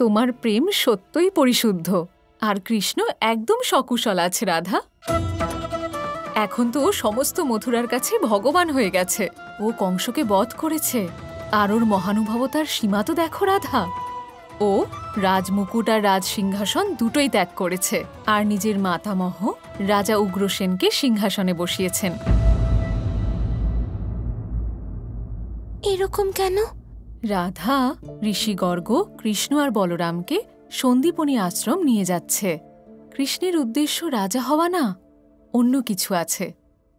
তোমার প্রেম সত্যই পরিশুদ্ধ, আর কৃষ্ণ একদম সকুশল আছে রাধা। এখন তো ও সমস্ত মথুরার কাছে ভগবান হয়ে গেছে। ও কংসকে বধ করেছে, আর ওর মহানুভবতার সীমা তো দেখো রাধা। ও রাজমুকুট আর রাজসিংহাসন দুটোই ত্যাগ করেছে, আর নিজের মাতামহ রাজা উগ্রসেনকে সিংহাসনে বসিয়েছেন। এরকম কেন? রাধা, ঋষি গর্গ কৃষ্ণ আর বলরামকে সন্দীপনী আশ্রম নিয়ে যাচ্ছে। কৃষ্ণের উদ্দেশ্য রাজা হওয়া না, অন্য কিছু আছে,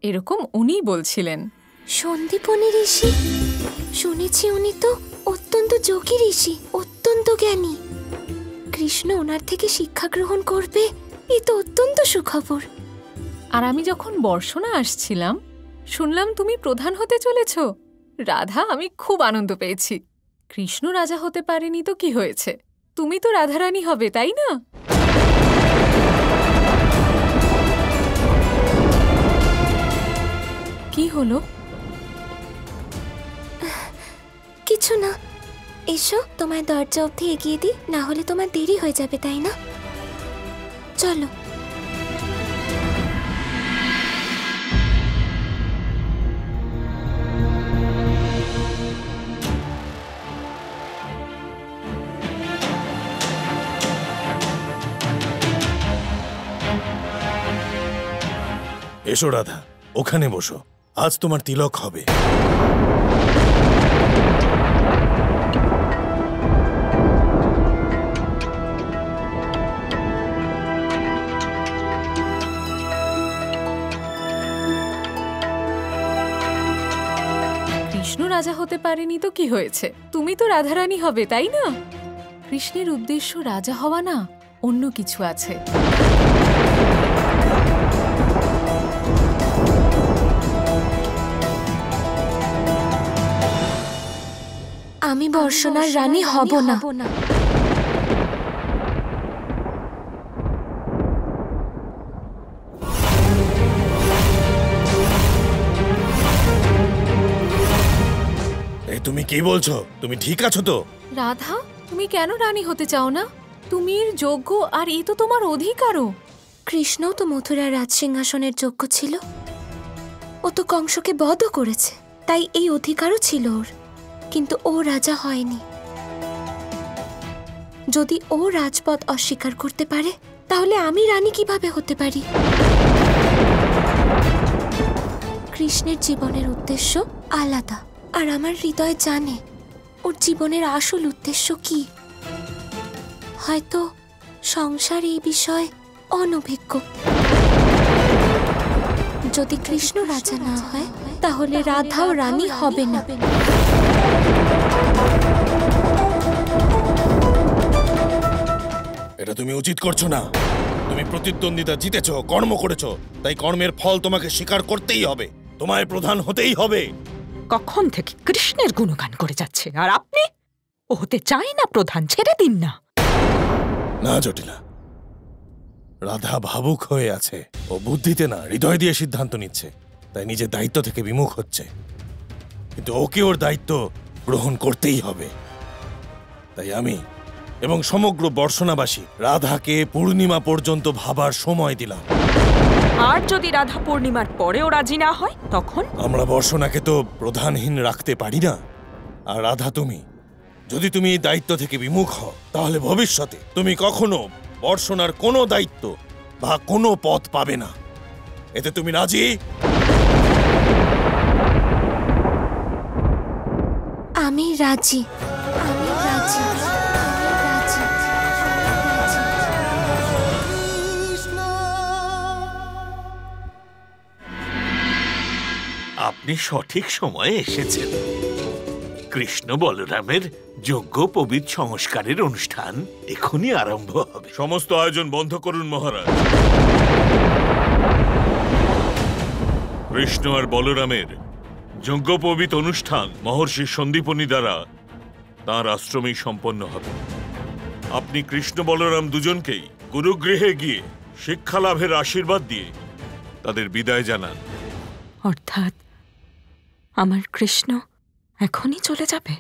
এরকম উনিই বলছিলেন। সন্দীপনী ঋষি? শুনেছি উনি তো অত্যন্ত যোগী ঋষি, অত্যন্ত জ্ঞানী। কৃষ্ণ ওনার থেকে শিক্ষা গ্রহণ করবে, এ তো অত্যন্ত সুখবর। আর আমি যখন বর্ষণা আসছিলাম, শুনলাম তুমি প্রধান হতে চলেছ। রাধা, আমি খুব আনন্দ পেয়েছি। কৃষ্ণ রাজা হতে পারেনি তো কি হয়েছে, তুমি তো রাধারানী হবে, তাই না? কি হলো? কিছু না, এসো তোমায় দরজা অবধি এগিয়ে দিই, না হলে তোমার দেরি হয়ে যাবে, তাই না? চলো। এসো রাধা, ওখানে বসো, আজ তোমার তিলক হবে। কৃষ্ণ রাজা হতে পারেনি তো কি হয়েছে, তুমি তো রাধারানী হবে, তাই না? কৃষ্ণের উদ্দেশ্য রাজা হওয়া না, অন্য কিছু আছে। আমি বর্ষণার রানী হব না। এই তুমি কি বলছো? তুমি ঠিক আছো তো? রাধা, তুমি কেন রানী হতে চাও না? তুমি এর যোগ্য, আর এ তো তোমার অধিকারও। কৃষ্ণও তো মথুরার রাজসিংহাসনের যোগ্য ছিল, ও তো কংসকে বধও করেছে, তাই এই অধিকারও ছিল ওর। কিন্তু ও রাজা হয়নি। যদি ও রাজপদ অস্বীকার করতে পারে, তাহলে আমি রানী কিভাবে হতে পারি? কৃষ্ণের জীবনের উদ্দেশ্য আলাদা, আর আমার হৃদয় জানে ওর জীবনের আসল উদ্দেশ্য কি। হয়তো সংসার এই বিষয়ে অনভিজ্ঞ। যদি কৃষ্ণ রাজা না হয়, তাহলে রাধাও রানী হবে না। এটা তুমি উচিত করছো না। তুমি প্রতিদ্বন্দ্বিতা জিতেছো, কর্ম করেছো, তাই কর্মের ফল তোমাকে স্বীকার করতেই হবে। তোমায় প্রধান হতেই হবে। কখন থেকে কৃষ্ণের গুণগান করে যাচ্ছে, আর আপনি? ও হতে চাই না প্রধান, ছেড়ে দিন না। না জটিলা, রাধা ভাবুক হয়ে আছে। ও বুদ্ধিতে না, হৃদয় দিয়ে সিদ্ধান্ত নিচ্ছে, তাই নিজের দায়িত্ব থেকে বিমুখ হচ্ছে। কিন্তু ওকে ওর দায়িত্ব গ্রহণ করতেই হবে। তাই আমি এবং সমগ্র বর্ষণাবাসী রাধাকে পূর্ণিমা পর্যন্ত ভাবার সময় দিলাম। আর যদি রাধা পূর্ণিমার পরেও রাজি না হয়, তখন? আমরা বর্ষণাকে তো প্রধানহীন রাখতে পারি না। আর রাধা, যদি তুমি এই দায়িত্ব থেকে বিমুখ হও, তাহলে ভবিষ্যতে তুমি কখনো বর্ষণার কোনো দায়িত্ব বা কোনো পথ পাবে না। এতে তুমি রাজি? আমি রাজি। আমি রাজি। আপনি সঠিক সময়ে এসেছেন। কৃষ্ণ বলরামের যজ্ঞ পবিত্র সংস্কারের অনুষ্ঠান এখনই আরম্ভ হবে। সমস্ত আয়োজন বন্ধ করুন মহারাজ। কৃষ্ণ আর বলরামের যজ্ঞোপবীত অনুষ্ঠান মহর্ষি সন্দীপনী দ্বারা তাঁর আশ্রমেই সম্পন্ন হবে। আপনি কৃষ্ণ বলরাম দুজনকেই গুরুগৃহে গিয়ে শিক্ষা লাভের আশীর্বাদ দিয়ে তাদের বিদায় জানান। অর্থাৎ আমার কৃষ্ণ এখনই চলে যাবে?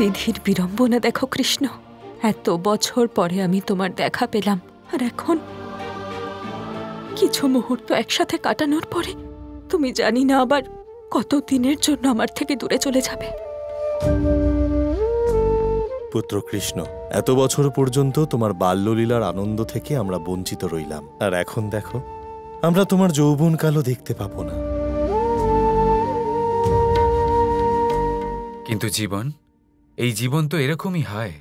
বিধির বিড়ম্বনা দেখো কৃষ্ণ। এত বছর পরে আমি তোমার দেখা পেলাম, আর এখন কিছু মুহূর্ত একসাথে কাটানোর পরে তুমি জানি না আবার কত দিনের জন্য আমার থেকে দূরে চলে যাবে। পুত্র কৃষ্ণ, এত বছর পর্যন্ত তোমার বাল্যলীলার আনন্দ থেকে আমরা বঞ্চিত রইলাম, আর এখন দেখো আমরা তোমার যৌবনকালও দেখতে পাবো না। কিন্তু এই জীবন তো এরকমই হয়।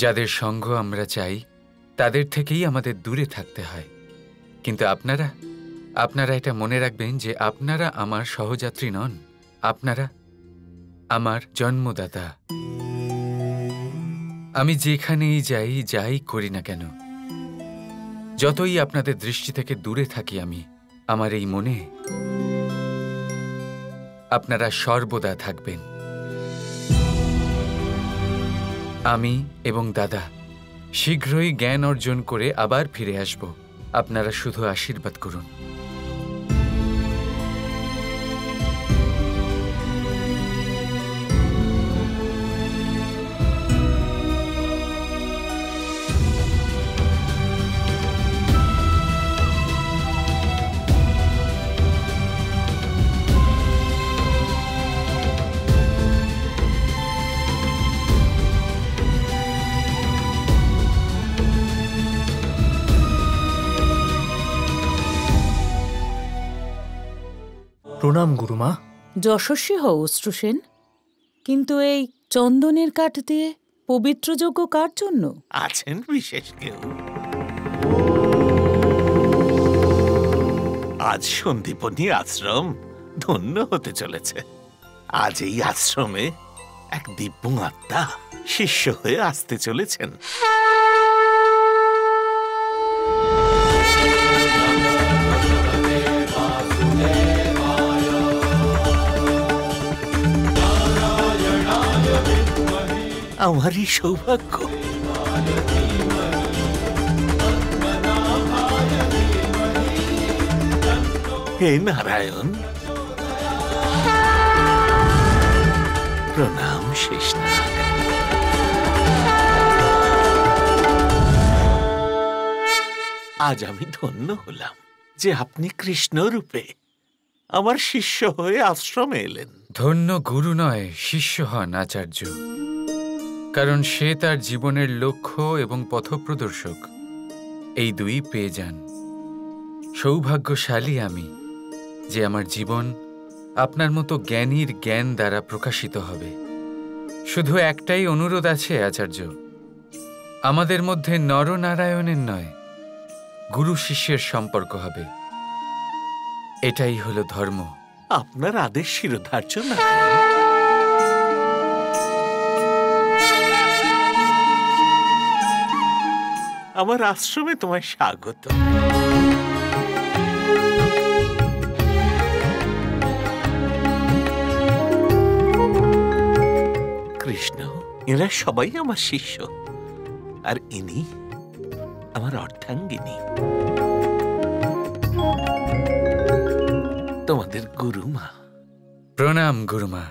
যাদের সঙ্গ আমরা চাই তাদের থেকেই আমাদের দূরে থাকতে হয়। কিন্তু আপনারা এটা মনে রাখবেন যে আপনারা আমার সহযাত্রী নন, আপনারা আমার জন্মদাতা। আমি যেখানেই যাই করি না কেন, যতই আপনাদের দৃষ্টি থেকে দূরে থাকি, আমার এই মনে আপনারা সর্বদা থাকবেন। আমি এবং দাদা শীঘ্রই জ্ঞান অর্জন করে আবার ফিরে আসব। আপনারা শুধু আশীর্বাদ করুন। প্রণাম গুরুমা। যশস্বী হও অশ্রুসেন, কিন্তু এই চন্দনের কাঠ দিয়ে পবিত্র যজ্ঞ কার জন্য? আছেন বিশেষ কেউ। আজ সন্দীপনী আশ্রম ধন্য হতে চলেছে। আজ এই আশ্রমে এক দিব্য আত্মা শিষ্য হয়ে আসতে চলেছেন। আমারই সৌভাগ্য। হে নারায়ণ, প্রণাম শেষনাগ। আজ আমি ধন্য হলাম যে আপনি কৃষ্ণ রূপে আমার শিষ্য হয়ে আশ্রমে এলেন। ধন্য গুরু নয়, শিষ্য হন আচার্য, কারণ সে তার জীবনের লক্ষ্য এবং পথপ্রদর্শক এই দুই পেয়ে যান। সৌভাগ্যশালী আমি যে আমার জীবন আপনার মতো জ্ঞানীর জ্ঞান দ্বারা প্রকাশিত হবে। শুধু একটাই অনুরোধ আছে আচার্য, আমাদের মধ্যে নরনারায়ণের নয়, গুরু শিষ্যের সম্পর্ক হবে। এটাই হলো ধর্ম। আপনার আদেশ শিরোধার্য না। আমার আশ্রমে তোমায় স্বাগত। কৃষ্ণ, এরা সবাই আমার শিষ্য, আর ইনি আমার অর্ধাঙ্গিনী, তোমাদের গুরুমা। প্রণাম গুরুমা।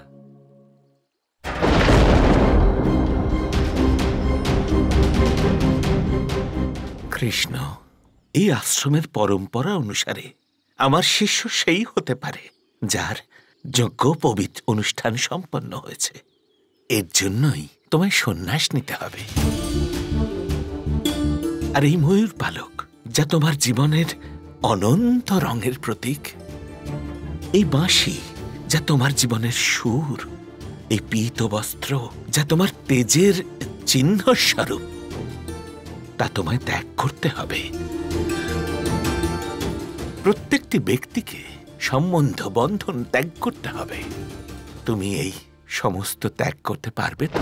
কৃষ্ণ, এই আশ্রমের পরম্পরা অনুসারে আমার শিষ্য সেই হতে পারে যার যজ্ঞোপবীত অনুষ্ঠান সম্পন্ন হয়েছে। এর জন্যই তোমায় সন্ন্যাস নিতে হবে। আর এই ময়ূর পালক, যা তোমার জীবনের অনন্ত রঙের প্রতীক, এই বাঁশি যা তোমার জীবনের সুর, এই পীত বস্ত্র যা তোমার তেজের চিহ্ন স্বরূপ, তা তোমায় ত্যাগ করতে হবে। প্রত্যেকটি ব্যক্তিকে সম্বন্ধ বন্ধন ত্যাগ করতে হবে। তুমি এই সমস্ত ত্যাগ করতে পারবে তো?